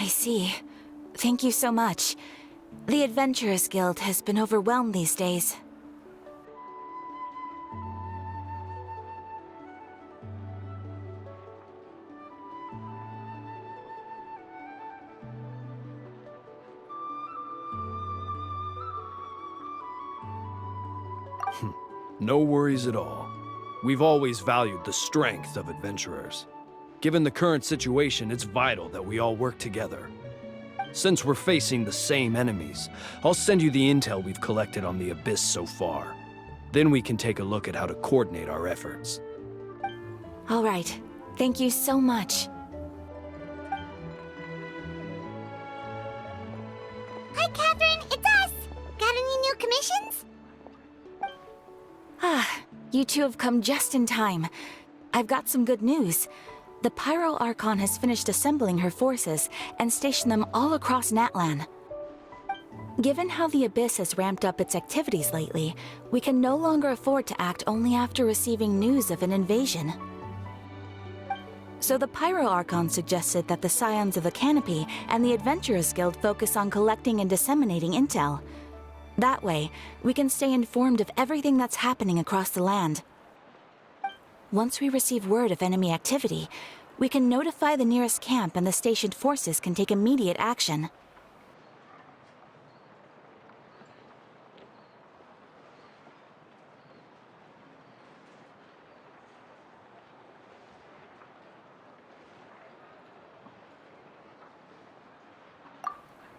I see. Thank you so much. The Adventurers Guild has been overwhelmed these days. No worries at all. We've always valued the strength of adventurers. Given the current situation, it's vital that we all work together. Since we're facing the same enemies, I'll send you the intel we've collected on the Abyss so far. Then we can take a look at how to coordinate our efforts. All right. Thank you so much. Hi, Catherine. It's us. Got any new commissions? You two have come just in time. I've got some good news. The Pyro Archon has finished assembling her forces and stationed them all across Natlan. Given how the Abyss has ramped up its activities lately, we can no longer afford to act only after receiving news of an invasion. So the Pyro Archon suggested that the Scions of the Canopy and the Adventurers Guild focus on collecting and disseminating intel. That way, we can stay informed of everything that's happening across the land. Once we receive word of enemy activity, we can notify the nearest camp and the stationed forces can take immediate action.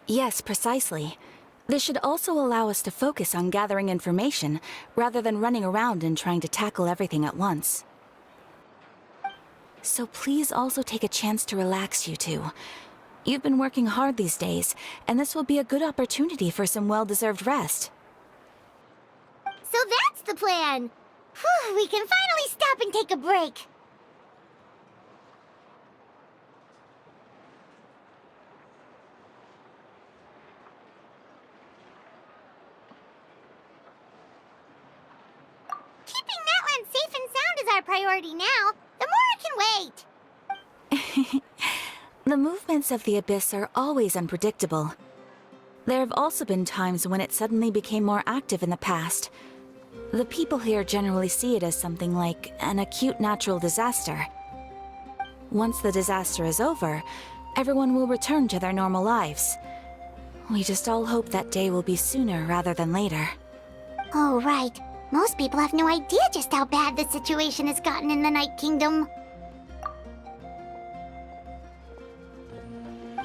Yes, precisely. This should also allow us to focus on gathering information, rather than running around and trying to tackle everything at once. So please also take a chance to relax, you two. You've been working hard these days, and this will be a good opportunity for some well-deserved rest. So that's the plan. Whew, we can finally stop and take a break. Keeping Natlan safe and sound is our priority now. The more I can wait. The movements of the Abyss are always unpredictable. There have also been times when it suddenly became more active in the past. The people here generally see it as something like an acute natural disaster. Once the disaster is over, everyone will return to their normal lives. We just all hope that day will be sooner rather than later. Oh, right. Most people have no idea just how bad the situation has gotten in the Night Kingdom.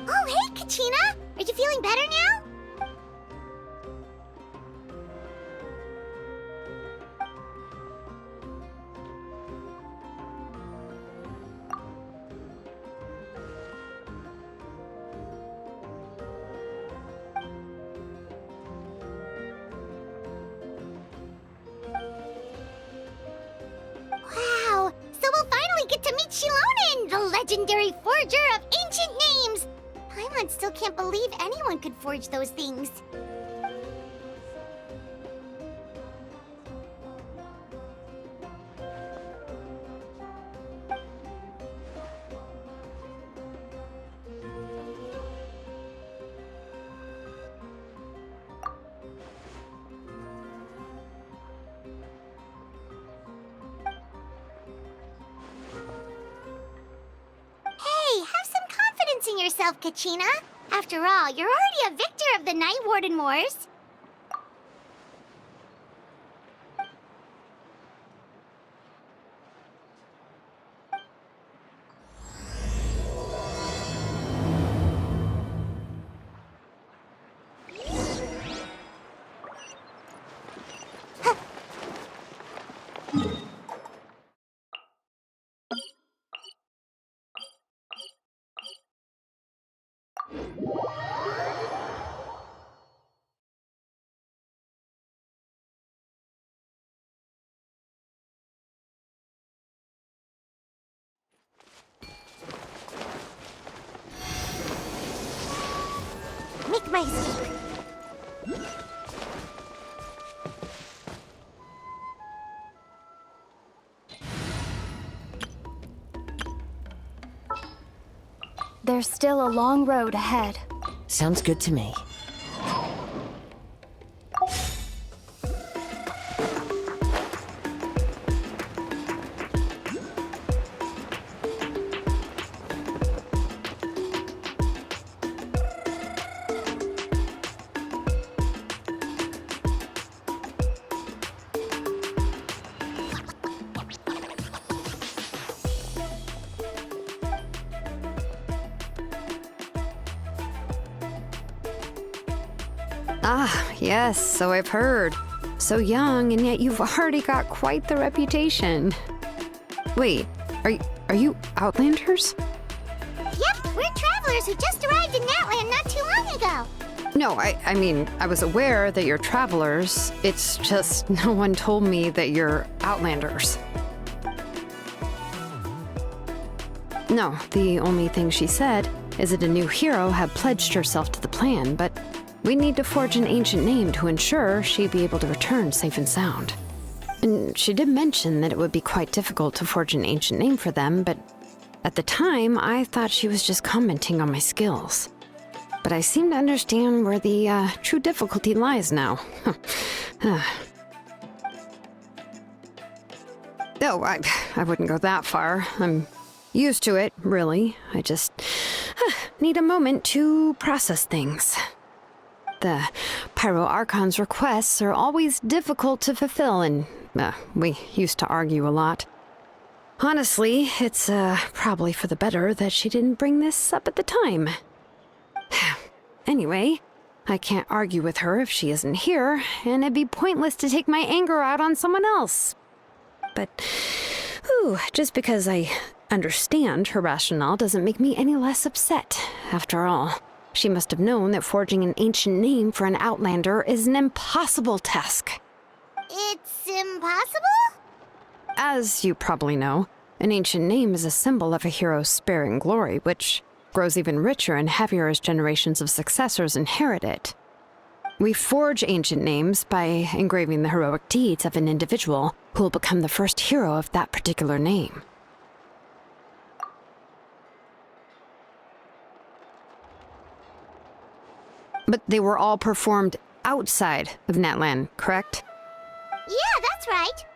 Oh, hey, Kachina! Are you feeling better now? Wow! So we'll finally get to meet Shilonen, the legendary forger of ancient names! Paimon still can't believe anyone could forge those things. Hey, have some confidence in yourself, Kachina. After all, you're already a victor of the Night Warden Wars. my escape. There's still a long road ahead. Sounds good to me. Ah, yes, so I've heard. So young, and yet you've already got quite the reputation. Wait, are you Outlanders? Yep, we're travelers who just arrived in Natland not too long ago. No, I mean, I was aware that you're travelers. It's just no one told me that you're Outlanders. No, the only thing she said is that a new hero had pledged herself to the plan, but we need to forge an ancient name to ensure she'd be able to return safe and sound. And she did mention that it would be quite difficult to forge an ancient name for them, but at the time, I thought she was just commenting on my skills. But I seem to understand where the true difficulty lies now. No, I wouldn't go that far. I'm used to it, really. I just need a moment to process things. The Pyro Archon's requests are always difficult to fulfill, and we used to argue a lot. Honestly, it's probably for the better that she didn't bring this up at the time. Anyway, I can't argue with her if she isn't here, and it'd be pointless to take my anger out on someone else. But, just because I understand her rationale doesn't make me any less upset, after all. She must have known that forging an ancient name for an Outlander is an impossible task. It's impossible? As you probably know, an ancient name is a symbol of a hero's spirit and glory, which grows even richer and heavier as generations of successors inherit it. We forge ancient names by engraving the heroic deeds of an individual who will become the first hero of that particular name. But they were all performed outside of Natland, correct? Yeah, that's right.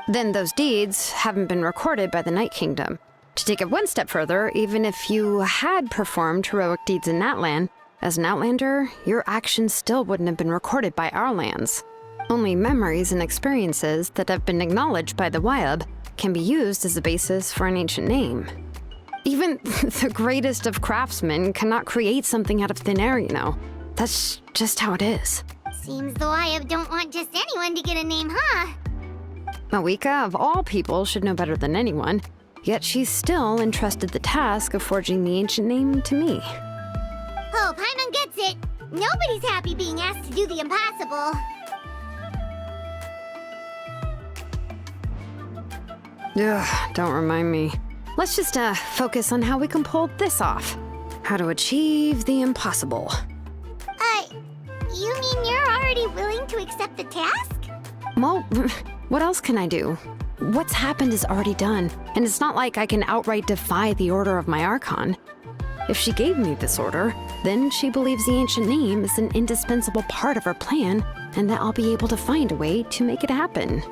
Then those deeds haven't been recorded by the Night Kingdom. To take it one step further, even if you had performed heroic deeds in Natland, as an Outlander, your actions still wouldn't have been recorded by our lands. Only memories and experiences that have been acknowledged by the Wyab can be used as a basis for an ancient name. Even the greatest of craftsmen cannot create something out of thin air, you know. That's just how it is. Seems the Wyab don't want just anyone to get a name, huh? Mawika, of all people, should know better than anyone, yet she's still entrusted the task of forging the ancient name to me. Oh, Paimon gets it. Nobody's happy being asked to do the impossible. Ugh, don't remind me. Let's just focus on how we can pull this off. How to achieve the impossible. You mean you're already willing to accept the task? Well, what else can I do? What's happened is already done, and it's not like I can outright defy the order of my Archon. If she gave me this order, then she believes the ancient name is an indispensable part of her plan, and that I'll be able to find a way to make it happen.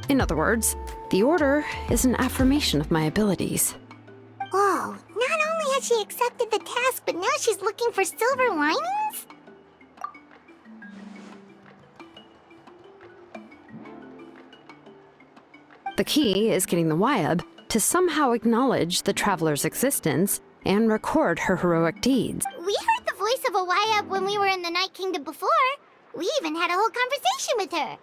In other words, the order is an affirmation of my abilities. Oh, not only has she accepted the task, but now she's looking for silver linings? The key is getting the Wyab to somehow acknowledge the traveler's existence and record her heroic deeds. We heard the voice of a Wyab when we were in the Night Kingdom before. We even had a whole conversation with her.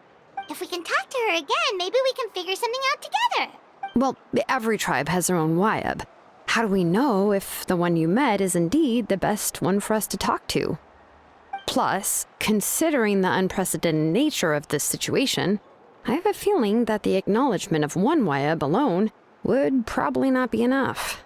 If we can talk to her again, maybe we can figure something out together. Well, every tribe has their own Wyab. How do we know if the one you met is indeed the best one for us to talk to? Plus, considering the unprecedented nature of this situation, I have a feeling that the acknowledgement of one Wyab alone would probably not be enough.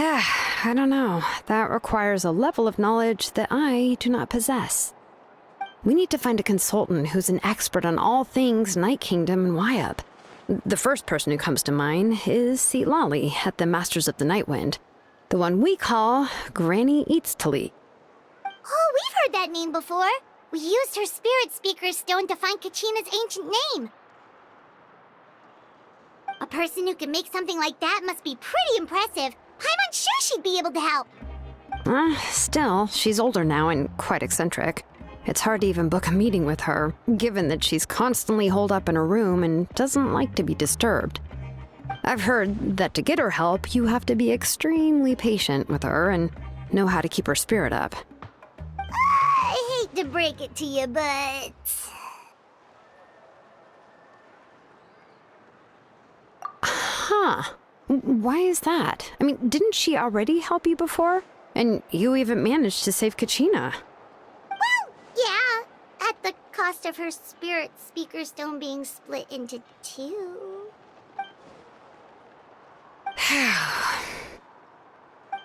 I don't know. That requires a level of knowledge that I do not possess. We need to find a consultant who's an expert on all things Night Kingdom and Wyup. The first person who comes to mind is Lali at the Masters of the Nightwind. The one we call Granny Eatstali. Oh, we've heard that name before. We used her spirit speaker stone to find Kachina's ancient name. A person who can make something like that must be pretty impressive. I'm unsure she'd be able to help. Still, she's older now and quite eccentric. It's hard to even book a meeting with her, given that she's constantly holed up in her room and doesn't like to be disturbed. I've heard that to get her help, you have to be extremely patient with her and know how to keep her spirit up. I hate to break it to you, but... Huh. Why is that? I mean, didn't she already help you before? And you even managed to save Kachina. Well, yeah. At the cost of her spirit speaker stone being split into two.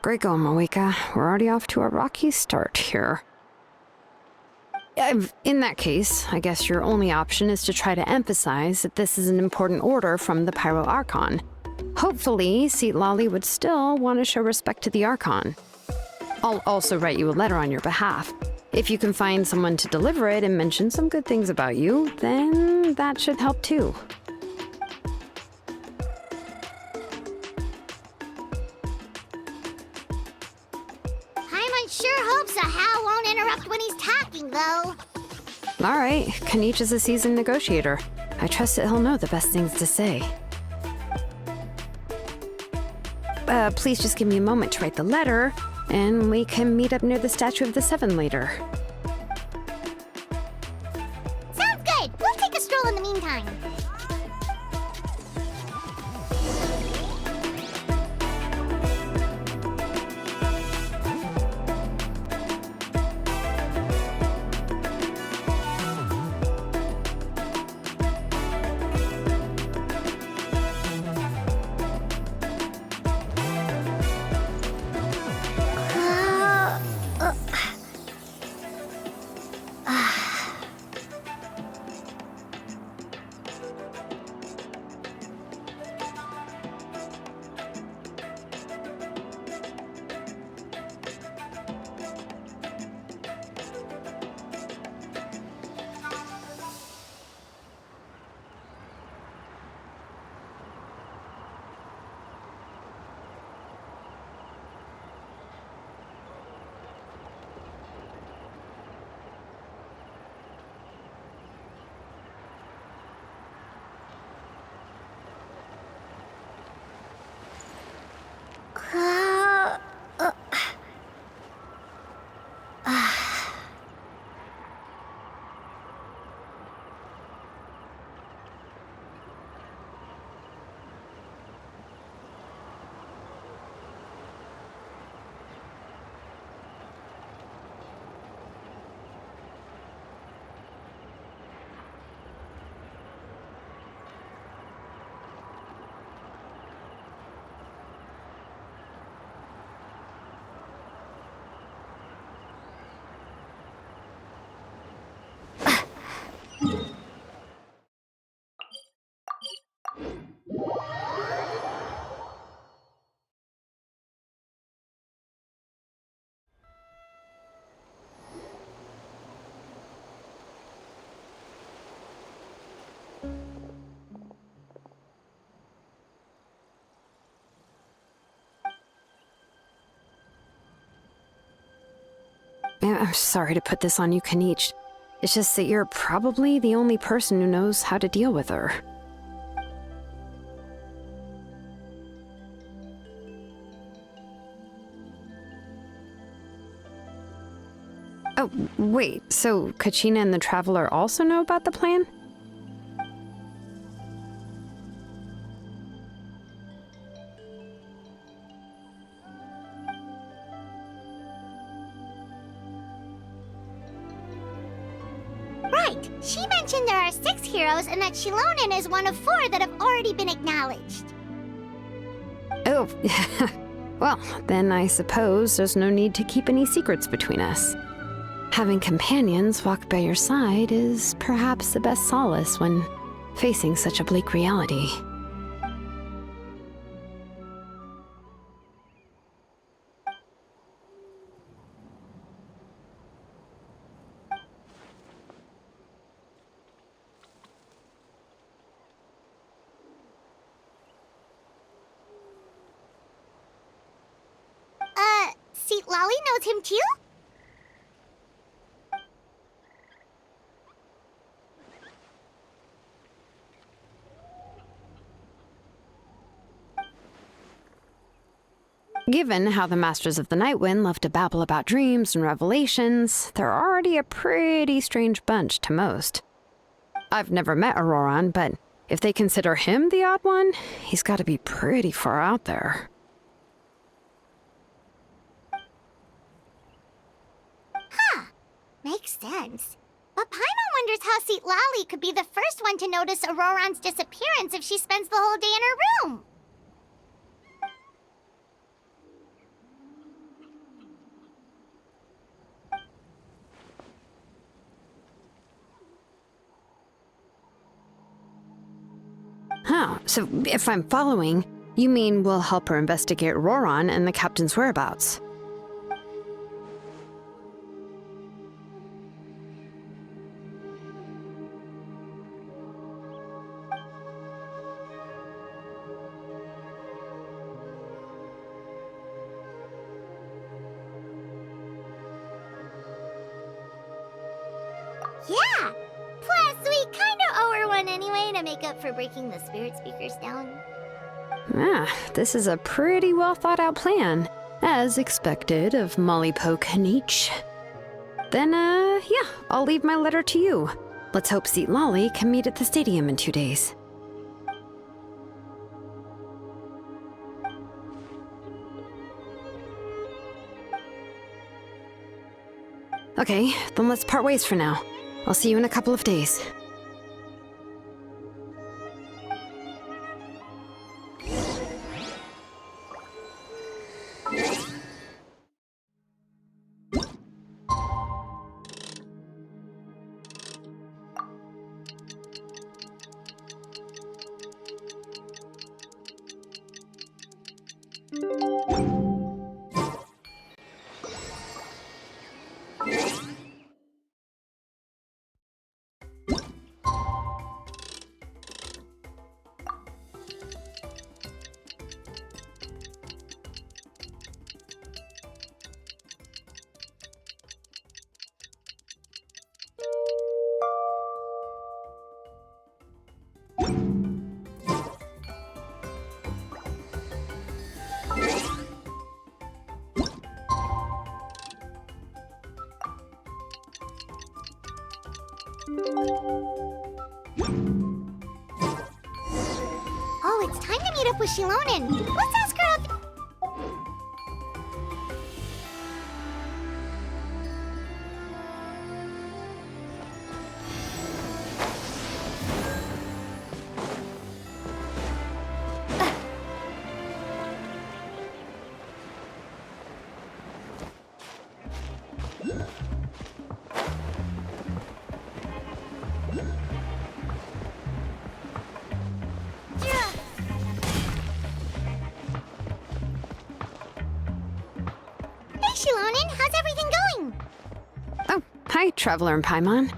Great going, Moeka. We're already off to a rocky start here. In that case, I guess your only option is to try to emphasize that this is an important order from the Pyro Archon. Hopefully, Lali would still want to show respect to the Archon. I'll also write you a letter on your behalf. If you can find someone to deliver it and mention some good things about you, then that should help too. Paimon sure hopes Hal won't interrupt when he's talking, though. All right, Kaniche is a seasoned negotiator. I trust that he'll know the best things to say. Please just give me a moment to write the letter, and we can meet up near the Statue of the Seven later. Sounds good. We'll take a stroll in the meantime. I'm sorry to put this on you, Kaniche. It's just that you're probably the only person who knows how to deal with her. Oh, wait, so Kachina and the Traveler also know about the plan? Right. She mentioned there are 6 heroes and that Shilonen is one of 4 that have already been acknowledged. Oh, Well, then I suppose there's no need to keep any secrets between us. Having companions walk by your side is perhaps the best solace when facing such a bleak reality. Seat Lolly knows him too? Given how the Masters of the Night Wind love to babble about dreams and revelations, they're already a pretty strange bunch to most. I've never met Ororon, but if they consider him the odd one, he's got to be pretty far out there. Makes sense. But Paimon wonders how Seat Lolly could be the first one to notice Ororon's disappearance if she spends the whole day in her room. Huh, so if I'm following, you mean we'll help her investigate Ororon and the captain's whereabouts? Yeah! Plus, we kinda owe her one anyway to make up for breaking the spirit speakers down. This is a pretty well thought out plan, as expected of Molly Poke Nietzsche. Then, yeah, I'll leave my letter to you. Let's hope Seat Lolly can meet at the stadium in 2 days. Okay, then let's part ways for now. I'll see you in a couple of days. Oh, it's time to meet up with Shilonen. Let's ask her out. Hey, Shilonen, how's everything going? Oh, hi, Traveler and Paimon.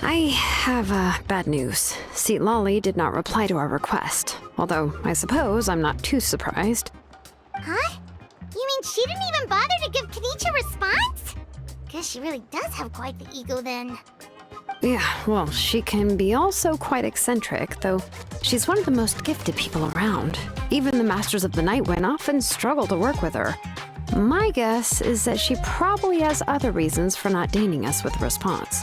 I have bad news. Seat Lolly did not reply to our request, although I suppose I'm not too surprised. Huh? You mean she didn't even bother to give Kenichi a response? Guess she really does have quite the ego then. Yeah, well, she can be also quite eccentric, though she's one of the most gifted people around. Even the Masters of the Night Wind often struggle to work with her. My guess is that she probably has other reasons for not deigning us with a response.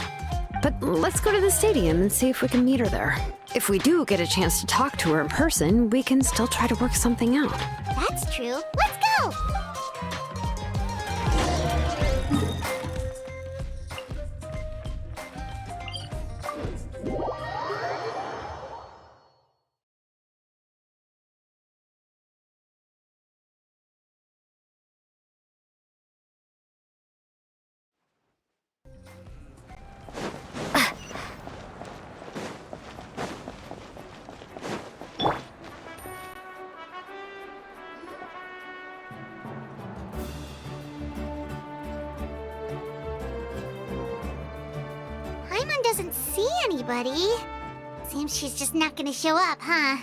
But let's go to the stadium and see if we can meet her there. If we do get a chance to talk to her in person, we can still try to work something out. That's true. Let's go! see anybody. Seems she's just not gonna show up, huh?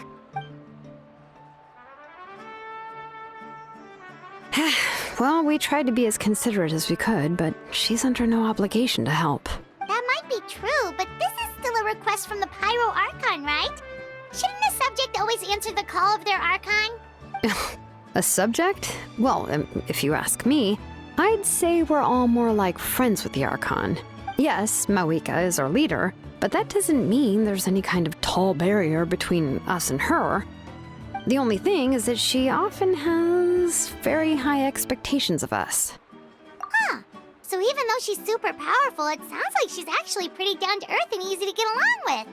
Well, we tried to be as considerate as we could, but she's under no obligation to help. That might be true, but this is still a request from the Pyro Archon, right? Shouldn't a subject always answer the call of their Archon? A subject? Well, if you ask me, I'd say we're all more like friends with the Archon. Yes, Mawika is our leader, but that doesn't mean there's any kind of tall barrier between us and her. The only thing is that she often has very high expectations of us. Huh. So even though she's super powerful, it sounds like she's actually pretty down to earth and easy to get along with.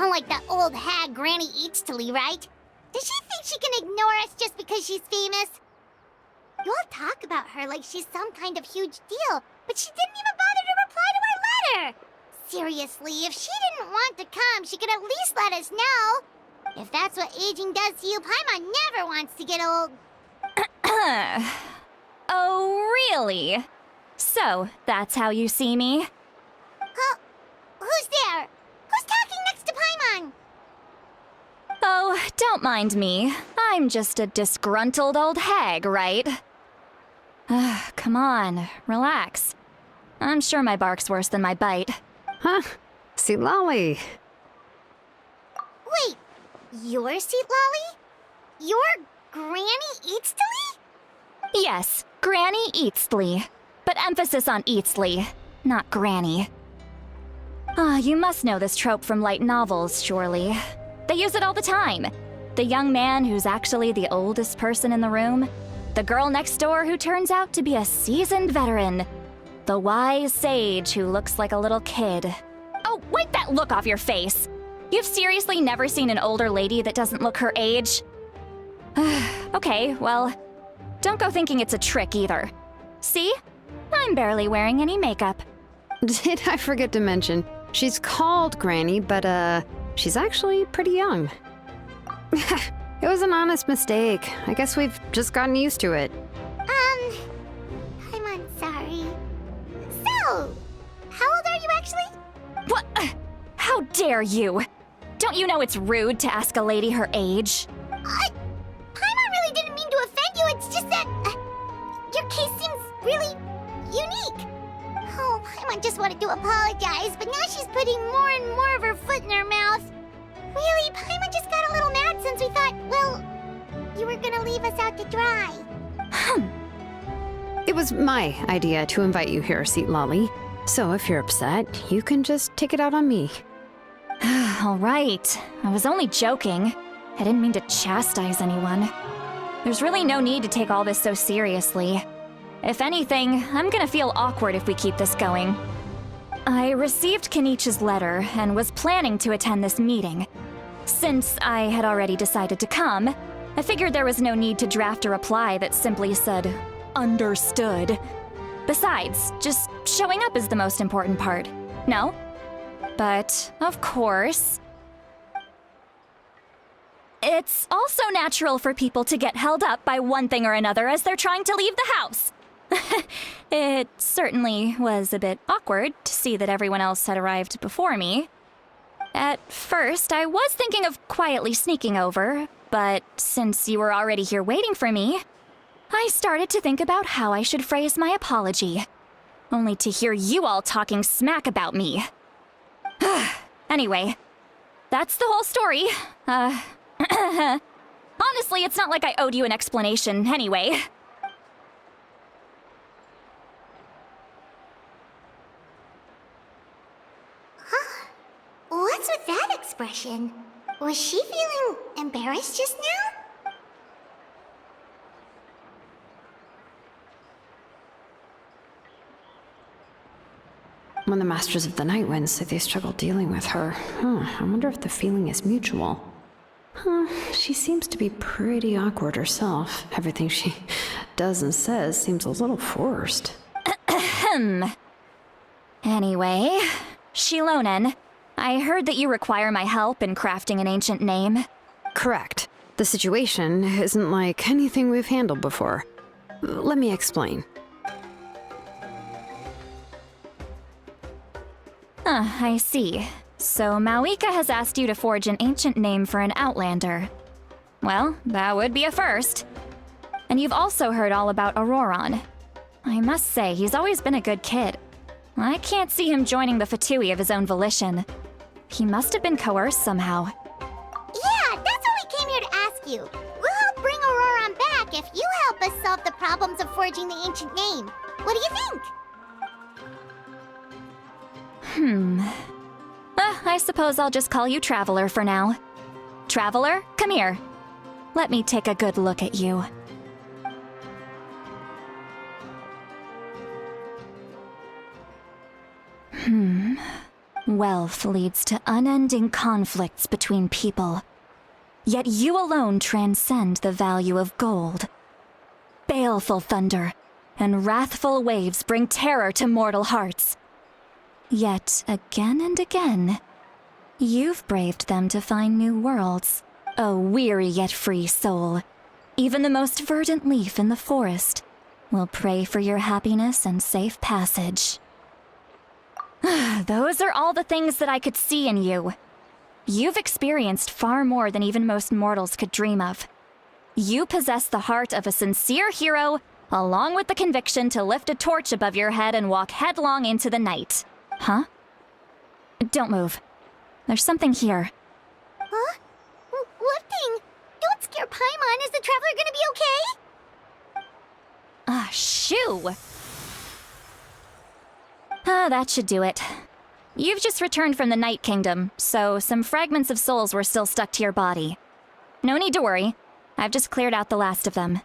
Unlike that old hag Granny Eatstily, right? Does she think she can ignore us just because she's famous? You all talk about her like she's some kind of huge deal, but she didn't even bother to reply to our letter! Seriously, if she didn't want to come, she could at least let us know. If that's what aging does to you, Paimon never wants to get old. Oh, really? So, that's how you see me? Huh? Who's there? Who's talking next to Paimon? Oh, don't mind me. I'm just a disgruntled old hag, right? Come on, relax. I'm sure my bark's worse than my bite. Huh? See, Lolly. Wait, you're Seat Lolly? You're Granny Eatstily? Yes, Granny Eatstly. But emphasis on Eatstly, not Granny. You must know this trope from light novels, surely. They use it all the time. The young man who's actually the oldest person in the room. The girl next door who turns out to be a seasoned veteran. The wise sage who looks like a little kid. Oh, wipe that look off your face! You've seriously never seen an older lady that doesn't look her age? Okay, well, don't go thinking it's a trick either. See? I'm barely wearing any makeup. Did I forget to mention, she's called Granny, but she's actually pretty young. It was an honest mistake. I guess we've just gotten used to it. I'm sorry. So, how old are you actually? What? How dare you? Don't you know it's rude to ask a lady her age? Paimon really didn't mean to offend you, it's just that your case seems really unique. Oh, Paimon just wanted to apologize, but now she's putting more and more of her foot in her mouth. Really, Paimon just got a little mad since we thought, well, you were gonna leave us out to dry. It was my idea to invite you here, Seat Lolly. So if you're upset, you can just take it out on me. All right. I was only joking. I didn't mean to chastise anyone. There's really no need to take all this so seriously. If anything, I'm gonna feel awkward if we keep this going. I received Kenichi's letter and was planning to attend this meeting. Since I had already decided to come, I figured there was no need to draft a reply that simply said, "Understood." Besides, just showing up is the most important part. No? But, of course, it's also natural for people to get held up by one thing or another as they're trying to leave the house. It certainly was a bit awkward to see that everyone else had arrived before me. At first, I was thinking of quietly sneaking over, but since you were already here waiting for me, I started to think about how I should phrase my apology. Only to hear you all talking smack about me. Anyway, that's the whole story. Honestly, it's not like I owed you an explanation anyway. What's with that expression? Was she feeling embarrassed just now? When the Masters of the Night Wind say they struggle dealing with her, I wonder if the feeling is mutual. She seems to be pretty awkward herself. Everything she does and says seems a little forced. Anyway, Shilonen, I heard that you require my help in crafting an ancient name. Correct. The situation isn't like anything we've handled before. Let me explain. I see. So Mawika has asked you to forge an ancient name for an Outlander. Well, that would be a first. And you've also heard all about Ororon. I must say, he's always been a good kid. I can't see him joining the Fatui of his own volition. He must have been coerced somehow. Yeah, that's what we came here to ask you. We'll help bring Ororon back if you help us solve the problems of forging the ancient name. What do you think? I suppose I'll just call you Traveler for now. Traveler, come here. Let me take a good look at you. Wealth leads to unending conflicts between people. Yet you alone transcend the value of gold. Baleful thunder and wrathful waves bring terror to mortal hearts. Yet again and again, you've braved them to find new worlds. O weary yet free soul, even the most verdant leaf in the forest will pray for your happiness and safe passage. Those are all the things that I could see in you. You've experienced far more than even most mortals could dream of. You possess the heart of a sincere hero, along with the conviction to lift a torch above your head and walk headlong into the night. Huh? Don't move. There's something here. Huh? What thing? Don't scare Paimon. Is the Traveler gonna be okay? Shoo! That should do it. You've just returned from the Night Kingdom, so some fragments of souls were still stuck to your body. No need to worry. I've just cleared out the last of them.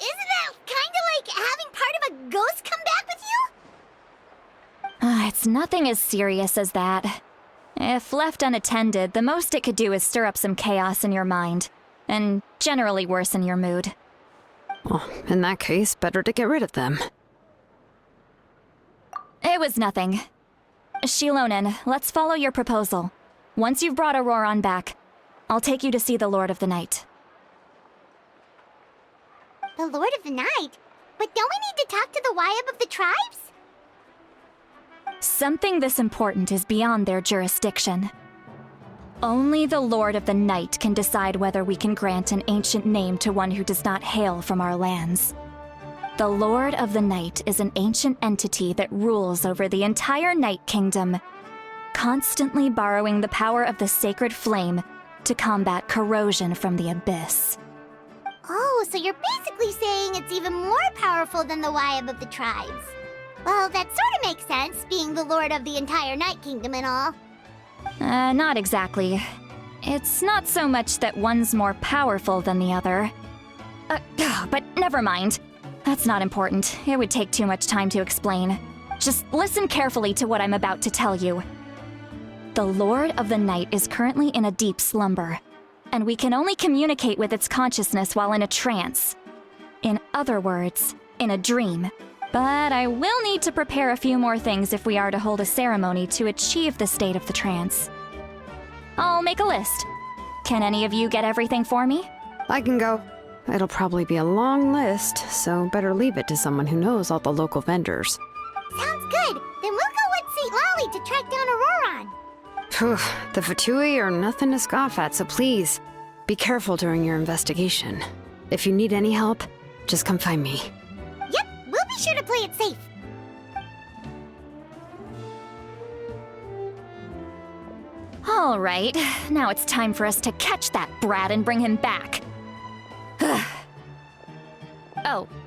Isn't that kinda like having part of a ghost come back with you? It's nothing as serious as that. If left unattended, the most it could do is stir up some chaos in your mind, and generally worsen your mood. Well, in that case, better to get rid of them. It was nothing. Shilonen, let's follow your proposal. Once you've brought Ororon back, I'll take you to see the Lord of the Night. The Lord of the Night? But don't we need to talk to the Wyab of the tribes? Something this important is beyond their jurisdiction. Only the Lord of the Night can decide whether we can grant an ancient name to one who does not hail from our lands. The Lord of the Night is an ancient entity that rules over the entire Night Kingdom, constantly borrowing the power of the sacred flame to combat corrosion from the abyss. Oh, so you're basically saying it's even more powerful than the Wyab of the tribes. Well, that sort of makes sense, being the Lord of the entire Night Kingdom and all. Not exactly. It's not so much that one's more powerful than the other. But never mind. That's not important. It would take too much time to explain. Just listen carefully to what I'm about to tell you. The Lord of the Night is currently in a deep slumber, and we can only communicate with its consciousness while in a trance. In other words, in a dream. But I will need to prepare a few more things if we are to hold a ceremony to achieve the state of the trance. I'll make a list. Can any of you get everything for me? I can go. It'll probably be a long list, so better leave it to someone who knows all the local vendors. Sounds good. Then we'll go with St. Lolly to track down Ororon. Phew, the Fatui are nothing to scoff at, so please, be careful during your investigation. If you need any help, just come find me. Yep, we'll be sure to play it safe. All right, now it's time for us to catch that brat and bring him back.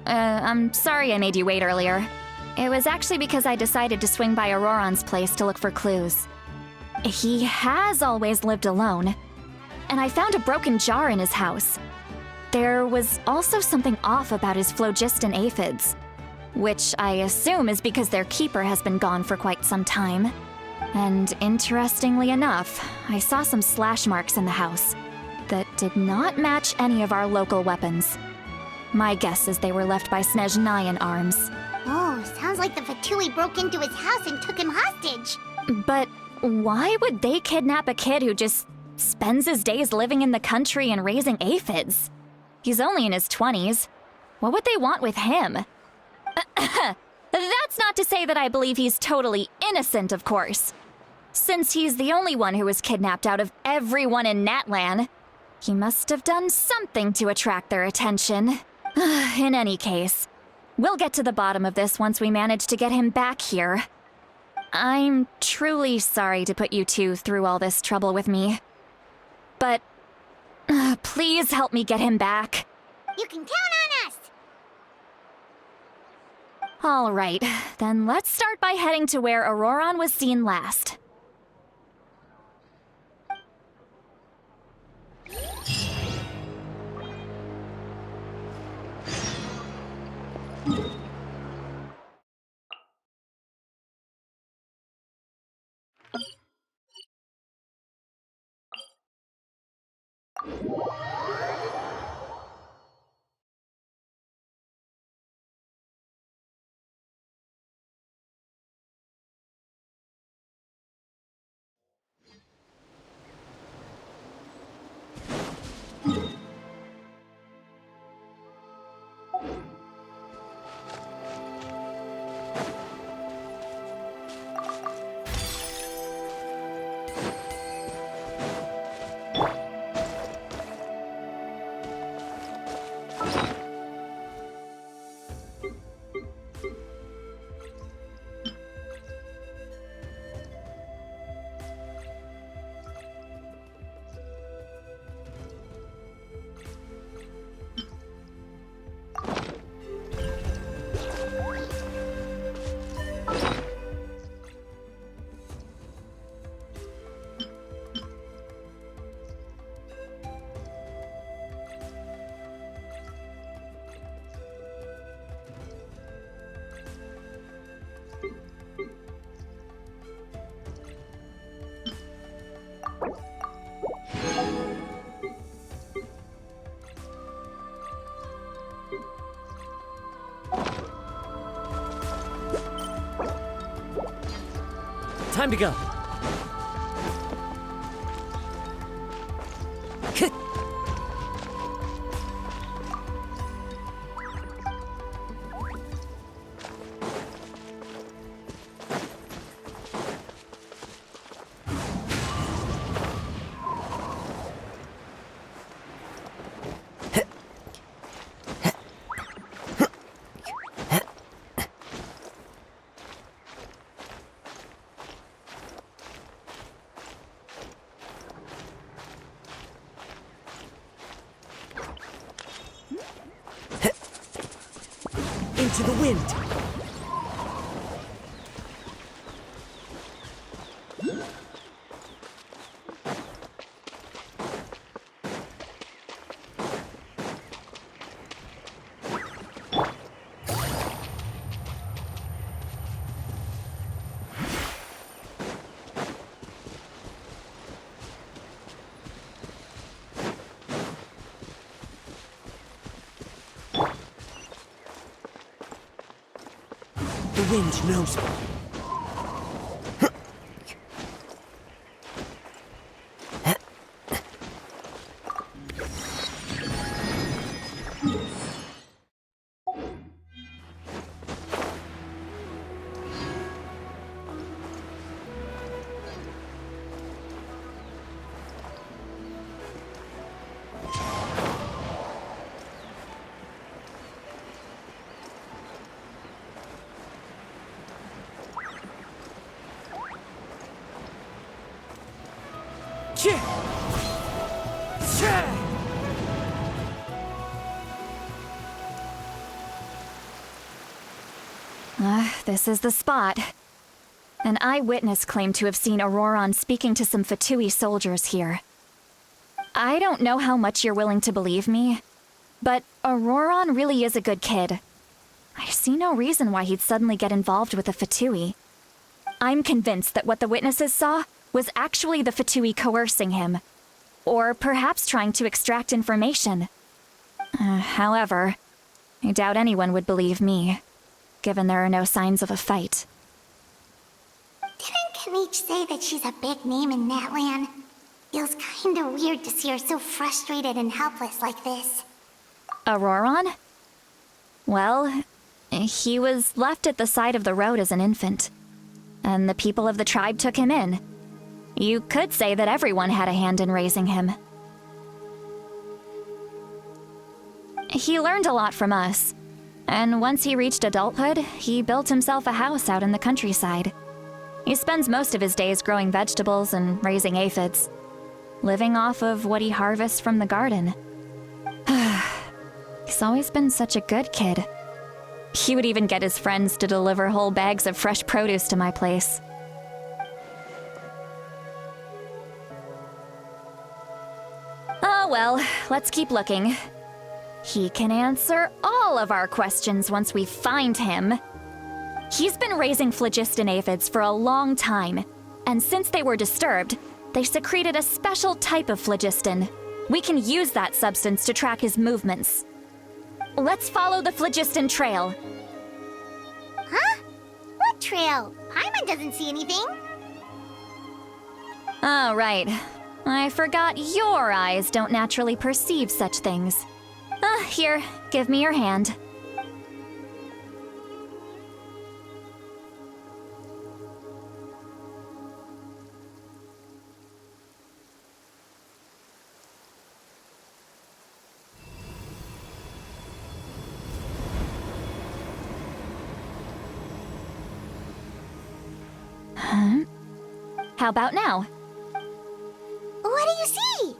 I'm sorry I made you wait earlier. It was actually because I decided to swing by Ororon's place to look for clues. He has always lived alone, and I found a broken jar in his house. There was also something off about his phlogiston aphids, which I assume is because their keeper has been gone for quite some time. And interestingly enough, I saw some slash marks in the house that did not match any of our local weapons. My guess is they were left by Snezhnayan arms. Oh, sounds like the Fatui broke into his house and took him hostage. But why would they kidnap a kid who just spends his days living in the country and raising aphids? He's only in his 20s. What would they want with him? That's That's not to say that I believe he's totally innocent, of course. Since he's the only one who was kidnapped out of everyone in Natlan, he must have done something to attract their attention. In any case, we'll get to the bottom of this once we manage to get him back here. I'm truly sorry to put you two through all this trouble with me. But please help me get him back. You can count on us! All right, then let's start by heading to where Ororon was seen last. Time to go. Into the wind. The wind knows me. This is the spot. An eyewitness claimed to have seen Ororon speaking to some Fatui soldiers here. I don't know how much you're willing to believe me, but Ororon really is a good kid. I see no reason why he'd suddenly get involved with a Fatui. I'm convinced that what the witnesses saw was actually the Fatui coercing him, or perhaps trying to extract information. However, I doubt anyone would believe me, given there are no signs of a fight. Didn't Kanich say that she's a big name in Natlan? Feels kinda weird to see her so frustrated and helpless like this. Ororon? Well, He was left at the side of the road as an infant, and the people of the tribe took him in. You could say that everyone had a hand in raising him. He learned a lot from us, and once he reached adulthood, he built himself a house out in the countryside. He spends most of his days growing vegetables and raising aphids, living off of what he harvests from the garden. He's always been such a good kid. He would even get his friends to deliver whole bags of fresh produce to my place. Oh well, let's keep looking. He can answer all of our questions once we find him. He's been raising phlogiston aphids for a long time, and since they were disturbed, they secreted a special type of phlogiston. We can use that substance to track his movements. Let's follow the phlogiston trail. Huh? What trail? Paimon doesn't see anything. Oh, right. I forgot your eyes don't naturally perceive such things. Here, give me your hand. Huh? How about now? What do you see?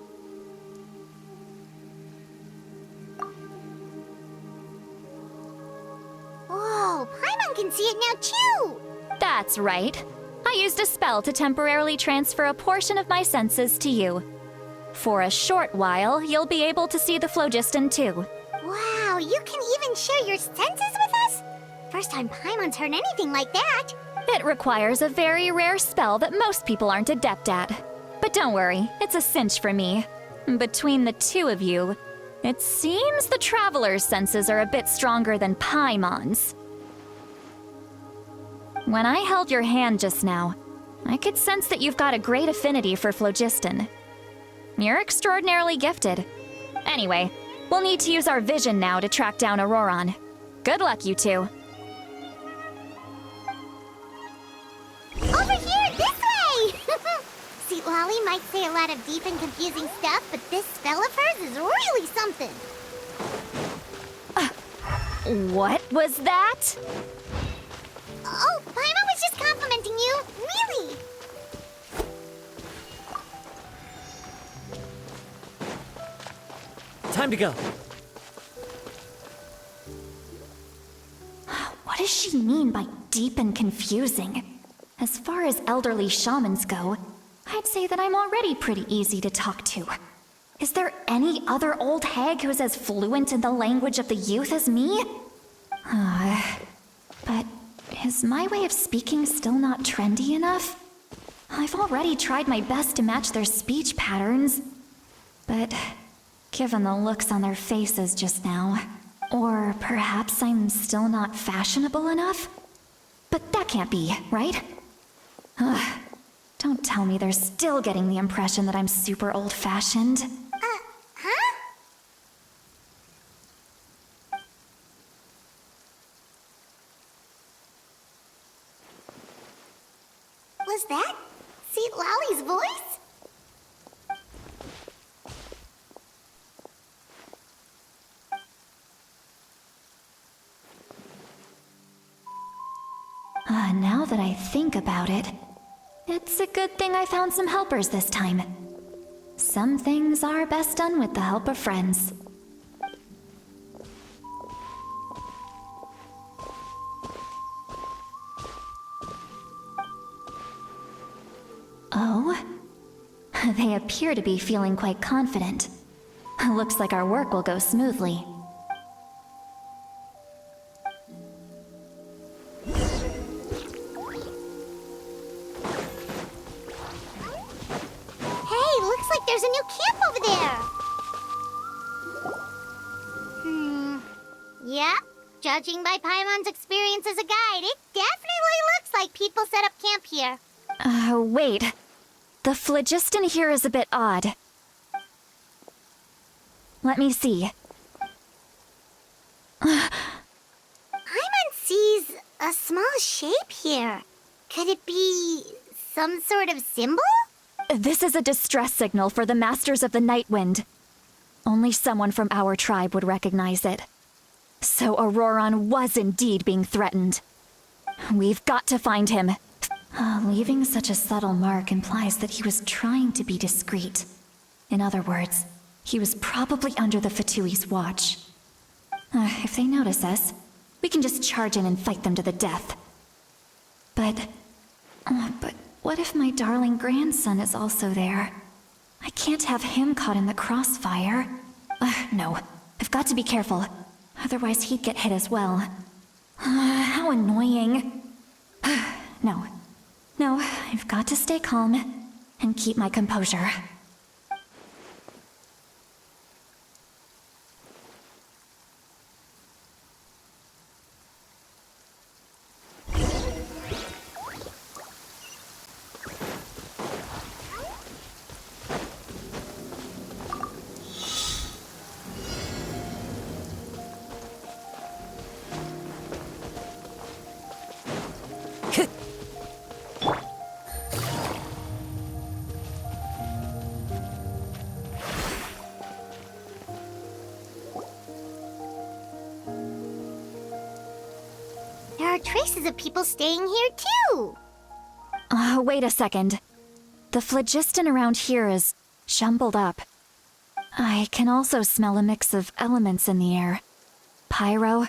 Whoa, Paimon can see it now too! That's right. I used a spell to temporarily transfer a portion of my senses to you. For a short while, you'll be able to see the phlogiston too. Wow, you can even share your senses with us? First time Paimon's heard anything like that. It requires a very rare spell that most people aren't adept at. But don't worry, it's a cinch for me. Between the two of you, it seems the Traveler's senses are a bit stronger than Paimon's. When I held your hand just now, I could sense that you've got a great affinity for phlogiston. You're extraordinarily gifted. Anyway, we'll need to use our vision now to track down Ororon. Good luck, you two. Over here, this way! See, Lolly might say a lot of deep and confusing stuff, but this spell of hers is really something. What was that? Oh, Pyro was just complimenting you. Really? Time to go. What does she mean by deep and confusing? As far as elderly shamans go, I'd say that I'm already pretty easy to talk to. Is there any other old hag who's as fluent in the language of the youth as me? But is my way of speaking still not trendy enough? I've already tried my best to match their speech patterns. But given the looks on their faces just now, or perhaps I'm still not fashionable enough? But that can't be, right? Don't tell me they're still getting the impression that I'm super old-fashioned. Huh? Was that Seat Lolly's voice? Now that I think about it, it's a good thing I found some helpers this time. Some things are best done with the help of friends. Oh? They appear to be feeling quite confident. Looks like our work will go smoothly. Hey, looks like there's a new camp over there. Yeah, judging by Paimon's experience as a guide, it definitely looks like people set up camp here. Wait. The phlogiston here is a bit odd. Let me see. Paimon sees a small shape here. Could it be some sort of symbol? This is a distress signal for the Masters of the Night Wind. Only someone from our tribe would recognize it. So Ororon was indeed being threatened. We've got to find him. Leaving such a subtle mark implies that he was trying to be discreet. In other words, he was probably under the Fatui's watch. If they notice us, we can just charge in and fight them to the death. But what if my darling grandson is also there? I can't have him caught in the crossfire. No, I've got to be careful. Otherwise he'd get hit as well. How annoying. No, I've got to stay calm and keep my composure. There are traces of people staying here too. Wait a second. The phlogiston around here is jumbled up. I can also smell a mix of elements in the air. Pyro,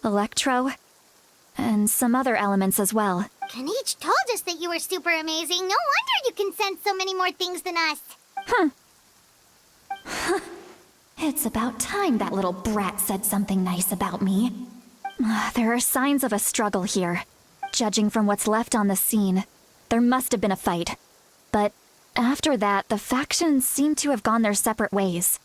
electro, and some other elements as well. Kanich told us that you were super amazing. No wonder you can sense so many more things than us. It's about time that little brat said something nice about me. There are signs of a struggle here. Judging from what's left on the scene, there must have been a fight. But after that, the factions seem to have gone their separate ways.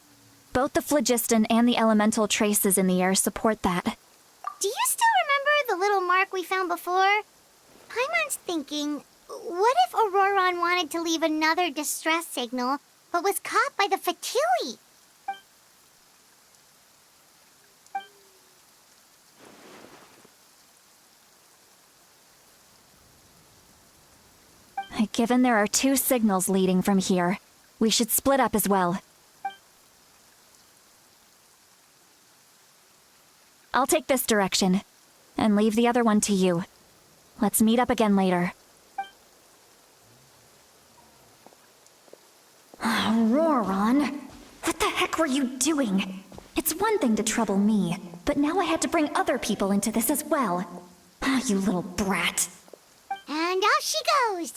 Both the phlogiston and the elemental traces in the air support that. Do you still remember the little mark we found before? Paimon's thinking, what if Ororon wanted to leave another distress signal, but was caught by the Fatui? Given there are 2 signals leading from here, we should split up as well. I'll take this direction, and leave the other one to you. Let's meet up again later. Ororon! What the heck were you doing? It's one thing to trouble me, but now I had to bring other people into this as well. You little brat. And off she goes.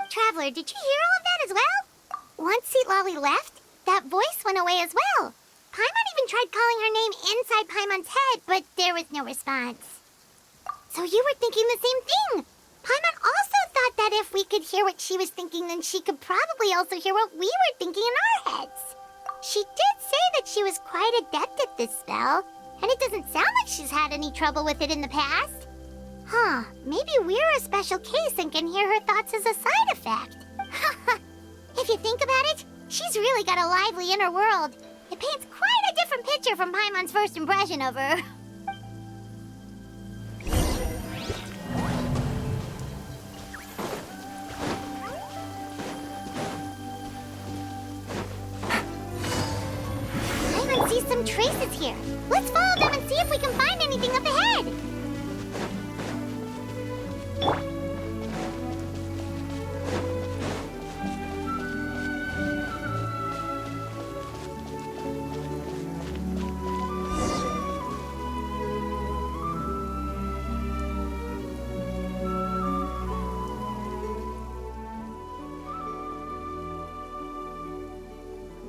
Traveler, did you hear all of that as well? Once Seat Lolly left, that voice went away as well. Paimon even tried calling her name inside Paimon's head, but there was no response. So you were thinking the same thing. Paimon also thought that if we could hear what she was thinking, then she could probably also hear what we were thinking in our heads. She did say that she was quite adept at this spell, and it doesn't sound like she's had any trouble with it in the past. Maybe we're a special case and can hear her thoughts as a side effect. If you think about it, she's really got a lively inner world. It paints quite a different picture from Paimon's first impression of her. Paimon sees some traces here. Let's follow them and see if we can find anything up ahead.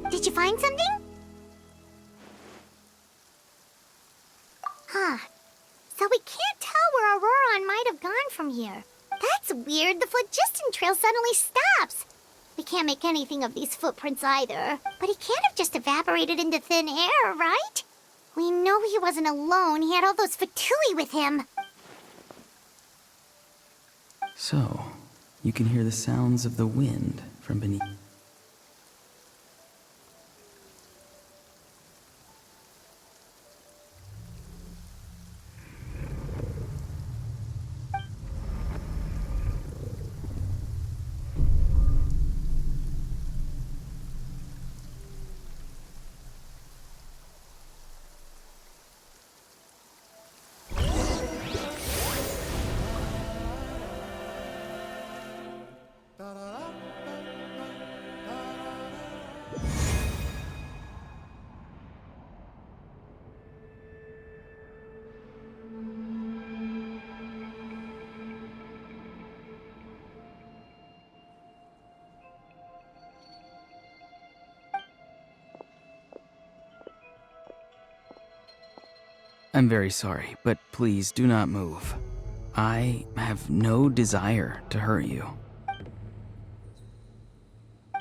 Did you find something? So we can't tell where Ororon might have gone from here. That's weird. The phlogiston trail suddenly stops. We can't make anything of these footprints either. But he can't have just evaporated into thin air, right? We know he wasn't alone. He had all those Fatui with him. So, you can hear the sounds of the wind from beneath. I'm very sorry, but please do not move. I have no desire to hurt you.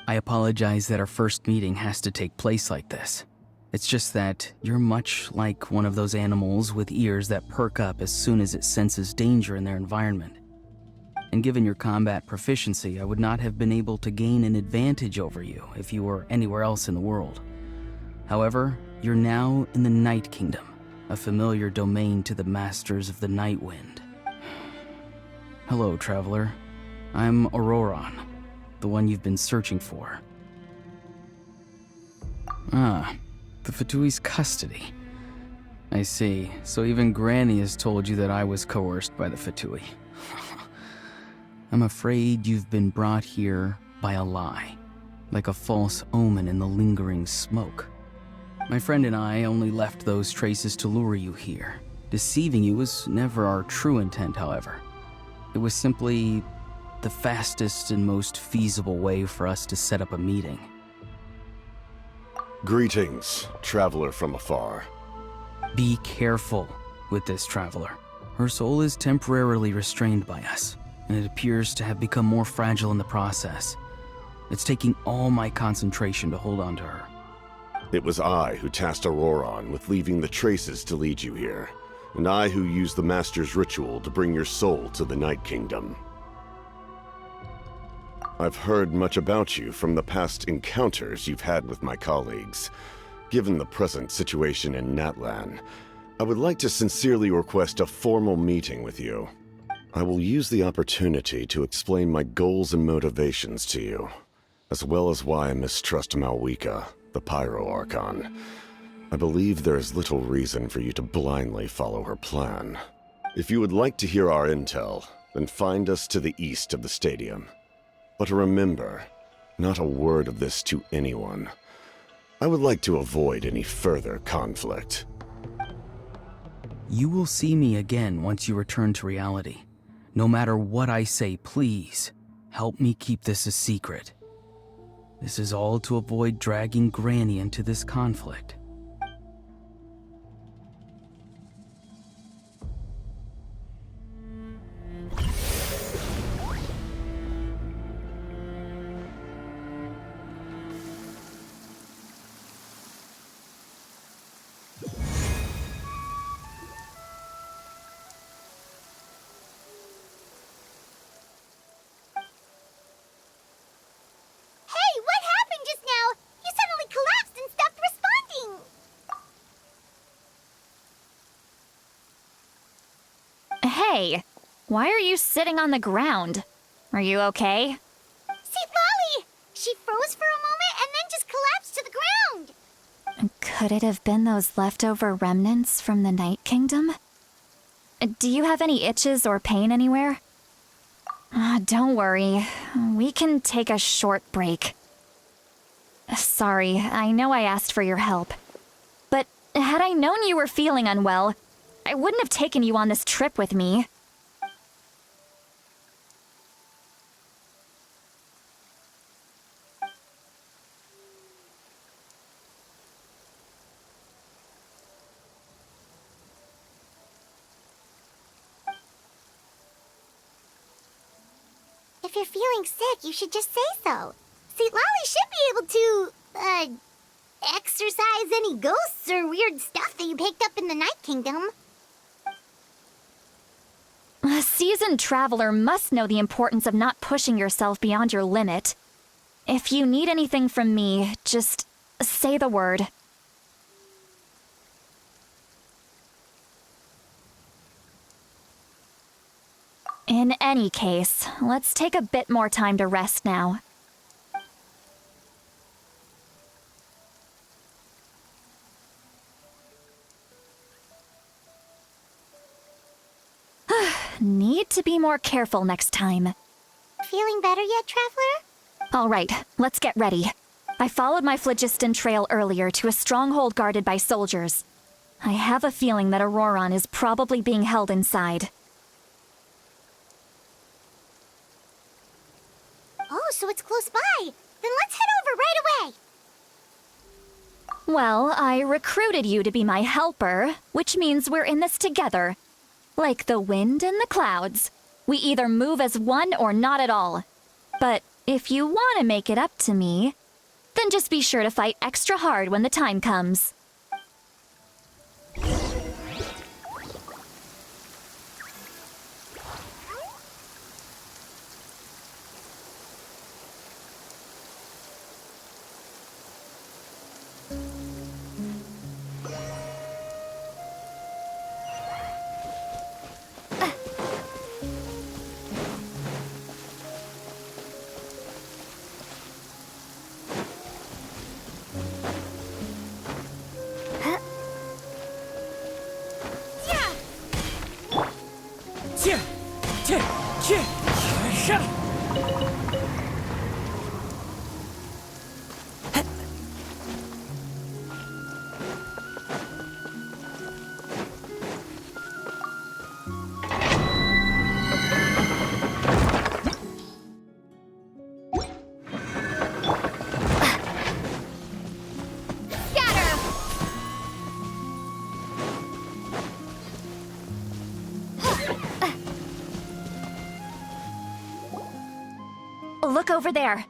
I apologize that our first meeting has to take place like this. It's just that you're much like one of those animals with ears that perk up as soon as it senses danger in their environment. And given your combat proficiency, I would not have been able to gain an advantage over you if you were anywhere else in the world. However, you're now in the Night Kingdom, a familiar domain to the Masters of the Night Wind. Hello, traveler. I'm Ororon, the one you've been searching for. Ah, the Fatui's custody. I see. So even Granny has told you that I was coerced by the Fatui. I'm afraid you've been brought here by a lie, like a false omen in the lingering smoke. My friend and I only left those traces to lure you here. Deceiving you was never our true intent, however. It was simply the fastest and most feasible way for us to set up a meeting. Greetings, traveler from afar. Be careful with this traveler. Her soul is temporarily restrained by us, and it appears to have become more fragile in the process. It's taking all my concentration to hold on to her. It was I who tasked Ororon with leaving the traces to lead you here, and I who used the Master's ritual to bring your soul to the Night Kingdom. I've heard much about you from the past encounters you've had with my colleagues. Given the present situation in Natlan, I would like to sincerely request a formal meeting with you. I will use the opportunity to explain my goals and motivations to you, as well as why I mistrust Malwika, the Pyro Archon. I believe there is little reason for you to blindly follow her plan. If you would like to hear our intel, then find us to the east of the stadium. But remember, not a word of this to anyone. I would like to avoid any further conflict. You will see me again once you return to reality. No matter what I say, please, help me keep this a secret. This is all to avoid dragging Granny into this conflict. Hey, what happened just now? You suddenly collapsed and stopped responding. Hey, why are you sitting on the ground? Are you okay? See, Lolly! She froze for a moment and then just collapsed to the ground. Could it have been those leftover remnants from the Night Kingdom? Do you have any itches or pain anywhere? Don't worry. We can take a short break. Sorry, I know I asked for your help. But had I known you were feeling unwell, I wouldn't have taken you on this trip with me. If you're feeling sick, you should just say so. See, Lolly should be able to, exorcise any ghosts or weird stuff that you picked up in the Night Kingdom. A seasoned traveler must know the importance of not pushing yourself beyond your limit. If you need anything from me, just say the word. In any case, let's take a bit more time to rest now. Need to be more careful next time. Feeling better yet, Traveler? All right, let's get ready. I followed my phlogiston trail earlier to a stronghold guarded by soldiers. I have a feeling that Ororon is probably being held inside. Oh, so it's close by. Then let's head over right away. Well, I recruited you to be my helper, which means we're in this together. Like the wind and the clouds. We either move as one or not at all. But if you want to make it up to me, then just be sure to fight extra hard when the time comes. Look over there.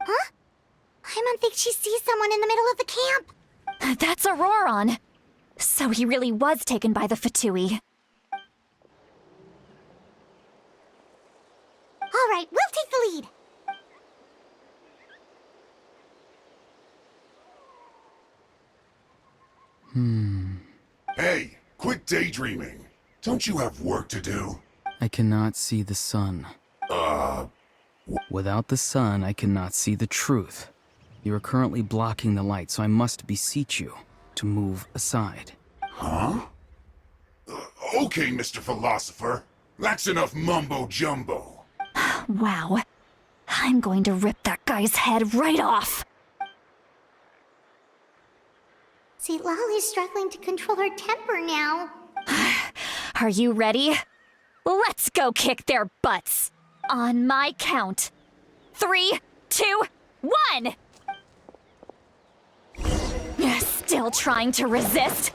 Huh? I don't think she sees someone in the middle of the camp. That's Ororon. So he really was taken by the Fatui. All right, we'll take the lead. Hey, quit daydreaming. Don't you have work to do? I cannot see the sun. Without the sun, I cannot see the truth. You are currently blocking the light, so I must beseech you to move aside. Huh? Okay, Mr. Philosopher. That's enough mumbo-jumbo. Wow. I'm going to rip that guy's head right off. See, Lolly's struggling to control her temper now. Are you ready? Let's go kick their butts. On my count. 3, 2, 1! Still trying to resist?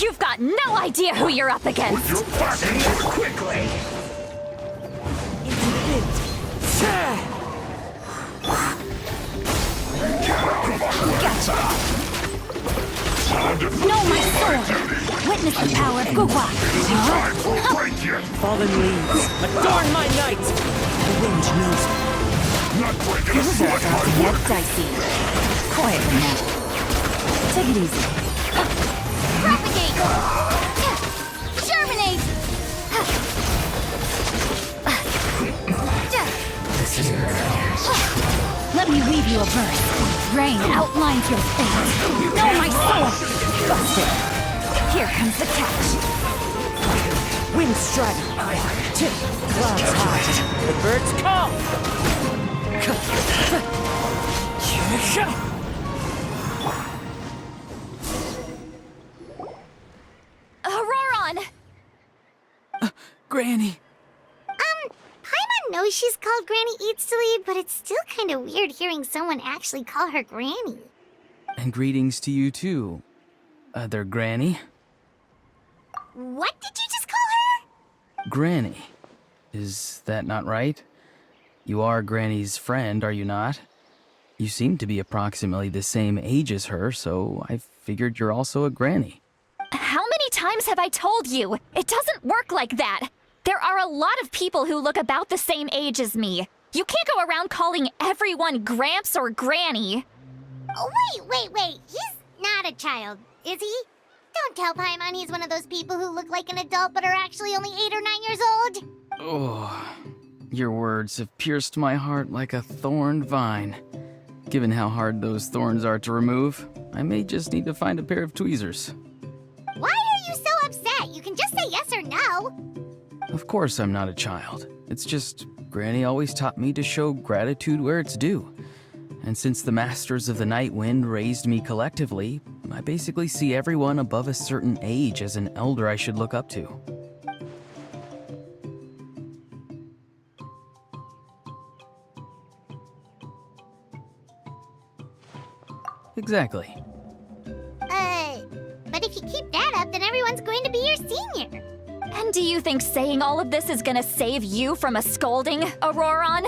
You've got no idea who you're up against! You're backing more quickly! Gotcha! Know my sword! Witness the power of Gugwa! Fallen leaves, adorn my night! The wind knows me. Not breaking a Things sweat are about to my get work! dicey. Quietly now. Take it easy. Propagate! Germinate! This is Let me weave you a verse. Rain outlines your fate. Know my sword! busted. Here comes the catch. Wind strike. Tip. Clouds high. The birds call. Ororon! Granny! Paimon knows she's called Granny Eats to Lead, but it's still kind of weird hearing someone actually call her Granny. And greetings to you too, other Granny. What did you just call her? Granny. Is that not right? You are Granny's friend, are you not? You seem to be approximately the same age as her, so I figured you're also a Granny. How many times have I told you? It doesn't work like that. There are a lot of people who look about the same age as me. You can't go around calling everyone Gramps or Granny. Oh, wait. He's not a child, is he? Don't tell Paimon he's one of those people who look like an adult but are actually only 8 or 9 years old. Oh, your words have pierced my heart like a thorned vine. Given how hard those thorns are to remove, I may just need to find a pair of tweezers. Why are you so upset? You can just say yes or no. Of course I'm not a child. It's just Granny always taught me to show gratitude where it's due. And since the Masters of the Night Wind raised me collectively, I basically see everyone above a certain age as an elder I should look up to. Exactly. then everyone's going to be your senior. And do you think saying all of this is gonna save you from a scolding, Ororon?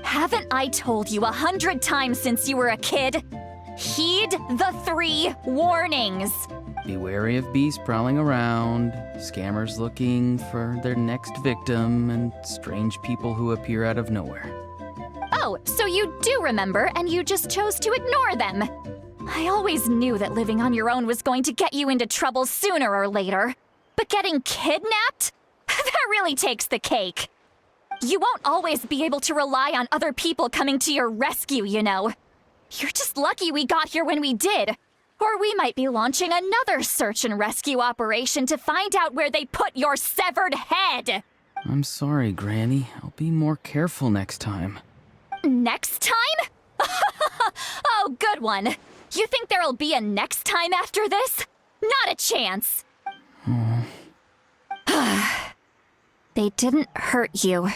Haven't I told you 100 times since you were a kid? Heed the 3 warnings. Be wary of beasts prowling around, scammers looking for their next victim, and strange people who appear out of nowhere. Oh, so you do remember, and you just chose to ignore them. I always knew that living on your own was going to get you into trouble sooner or later. But getting kidnapped? That really takes the cake. You won't always be able to rely on other people coming to your rescue, you know. You're just lucky we got here when we did. Or we might be launching another search and rescue operation to find out where they put your severed head. I'm sorry, Granny. I'll be more careful next time. Next time? Oh, good one. You think there'll be a next time after this? Not a chance. They didn't hurt you,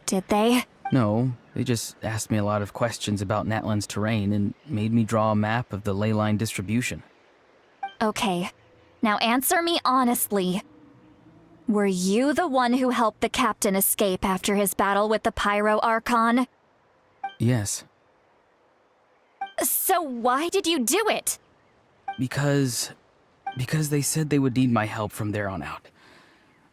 did they? No, they just asked me a lot of questions about Natlan's terrain and made me draw a map of the ley line distribution. Okay, now answer me honestly. Were you the one who helped the captain escape after his battle with the Pyro Archon? Yes. So why did you do it? Because they said they would need my help from there on out.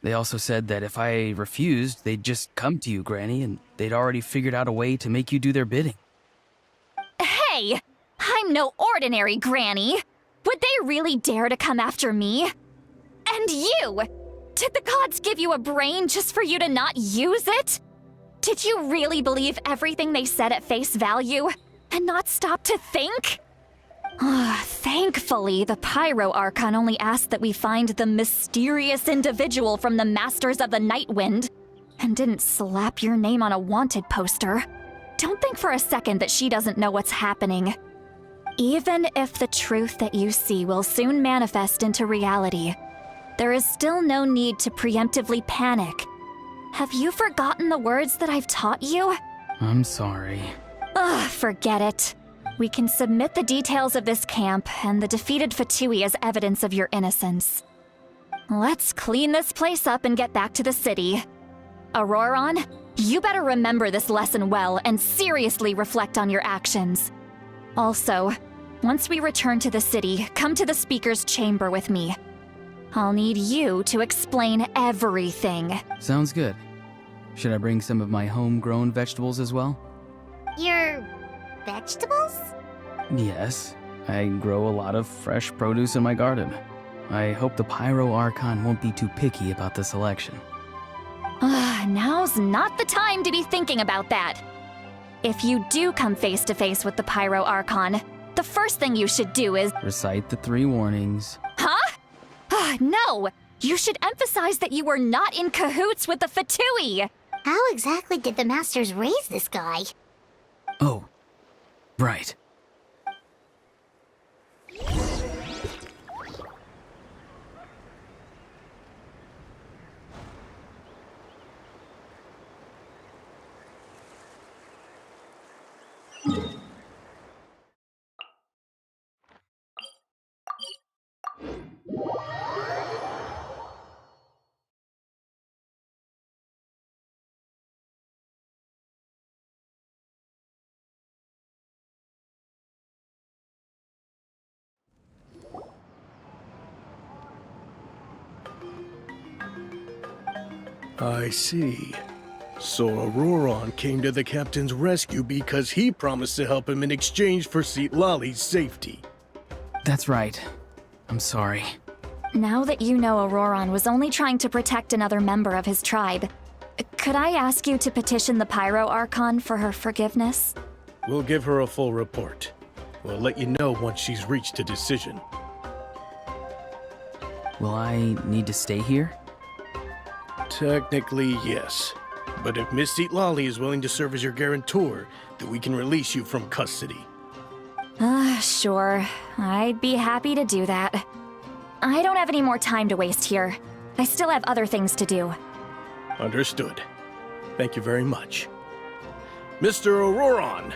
They also said that if I refused, they'd just come to you, Granny, and they'd already figured out a way to make you do their bidding. Hey! I'm no ordinary Granny! Would they really dare to come after me? And you! Did the gods give you a brain just for you to not use it? Did you really believe everything they said at face value, and not stop to think? Thankfully, the Pyro Archon only asked that we find the mysterious individual from the Masters of the Night Wind, and didn't slap your name on a wanted poster. Don't think for a second that she doesn't know what's happening. Even if the truth that you see will soon manifest into reality, there is still no need to preemptively panic. Have you forgotten the words that I've taught you? I'm sorry. Forget it. We can submit the details of this camp and the defeated Fatui as evidence of your innocence. Let's clean this place up and get back to the city. Ororon, you better remember this lesson well and seriously reflect on your actions. Also, once we return to the city, come to the speaker's chamber with me. I'll need you to explain everything. Sounds good. Should I bring some of my homegrown vegetables as well? Your vegetables? Yes. I grow a lot of fresh produce in my garden. I hope the Pyro Archon won't be too picky about the selection. Now's not the time to be thinking about that. If you do come face to face with the Pyro Archon, the first thing you should do is... Recite the 3 warnings. Huh? No! You should emphasize that you were not in cahoots with the Fatui! How exactly did the Masters raise this guy? Oh, right. I see. So Ororon came to the captain's rescue because he promised to help him in exchange for Lali's safety. That's right. I'm sorry. Now that you know Ororon was only trying to protect another member of his tribe, could I ask you to petition the Pyro Archon for her forgiveness? We'll give her a full report. We'll let you know once she's reached a decision. Will I need to stay here? Technically, yes. But if Miss Lali is willing to serve as your guarantor, then we can release you from custody. Sure. I'd be happy to do that. I don't have any more time to waste here. I still have other things to do. Understood. Thank you very much. Mr. Ororon,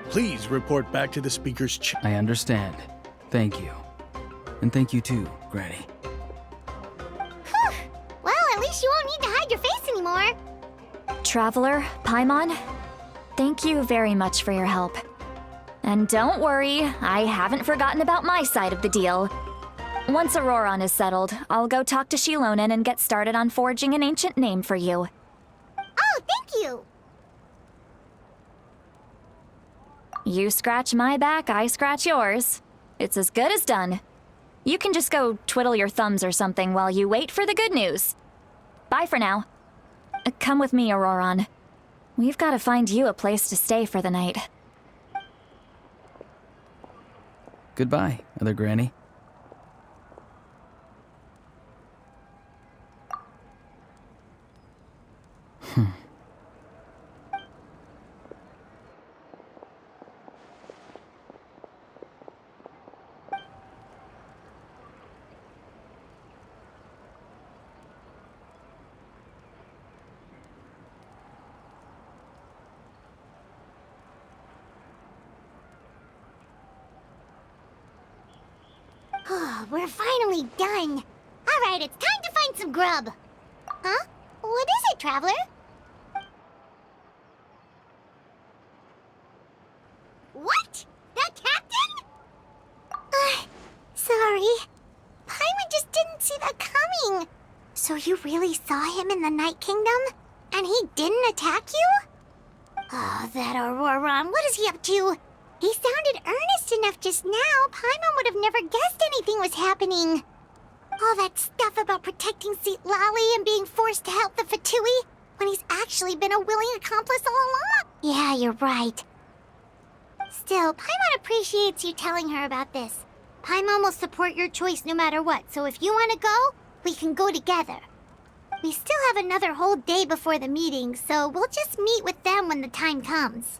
please report back to the speaker's I understand. Thank you. And thank you too, Granny. Whew. Well, at least you won't need to hide your face anymore. Traveler, Paimon, thank you very much for your help. And don't worry, I haven't forgotten about my side of the deal. Once Ororon is settled, I'll go talk to Shilonen and get started on forging an ancient name for you. Oh, thank you! You scratch my back, I scratch yours. It's as good as done. You can just go twiddle your thumbs or something while you wait for the good news. Bye for now. Come with me, Ororon. We've got to find you a place to stay for the night. Goodbye, Other Granny. We're finally done. Alright, it's time to find some grub. Huh? What is it, Traveler? What? The captain? Sorry. Paimon just didn't see that coming. So you really saw him in the Night Kingdom? And he didn't attack you? Oh, that Ororon, what is he up to? He sounded earnest enough just now. Paimon would have never guessed anything was happening. All that stuff about protecting Seat Lally and being forced to help the Fatui when he's actually been a willing accomplice all along. Yeah, you're right. Still, Paimon appreciates you telling her about this. Paimon will support your choice no matter what, so if you want to go, we can go together. We still have another whole day before the meeting, so we'll just meet with them when the time comes.